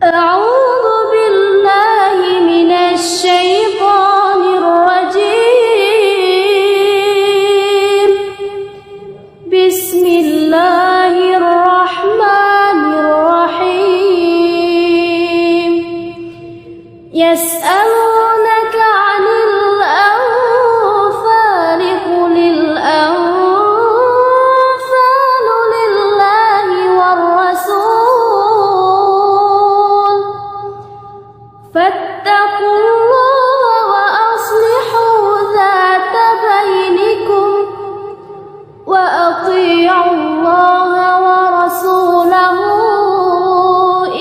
أعوذ بالله من الشيطان الرجيم. بسم الله الرحمن الرحيم. يسألونك عن الأنفال قل الأنفال لله والرسول فاتقوا الله وأصلحوا ذات بينكم وأطيعوا الله ورسوله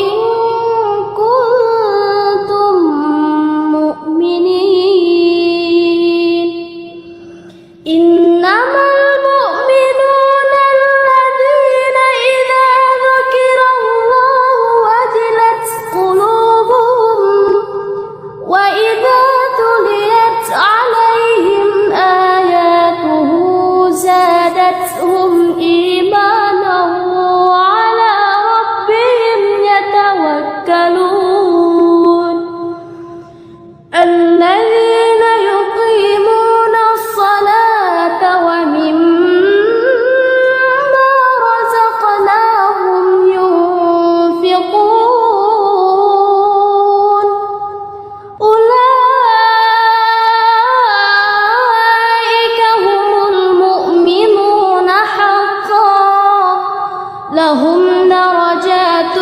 إن كنتم مؤمنين. إنما المؤمنون الذين إذا ذكر الله وجلت قلوبهم وإذا تليت عليهم آياته زادتهم إيمانا وعلى ربهم يتوكلون. الذين يقيمون الصلاة ومما رزقناهم ينفقون أولئك هم المؤمنون حقا لهم درجات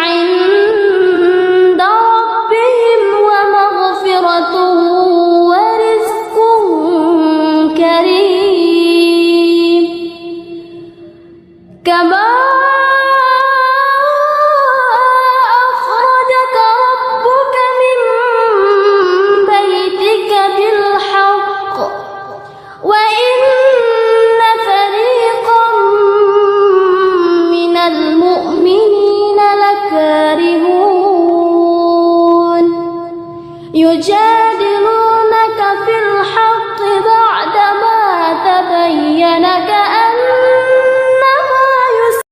عند ربهم ومغفرة ورزق كريم. كما أخرجك ربك من بيتك بالحق وإن فريقا من المؤمنين لكارهون. يجادلون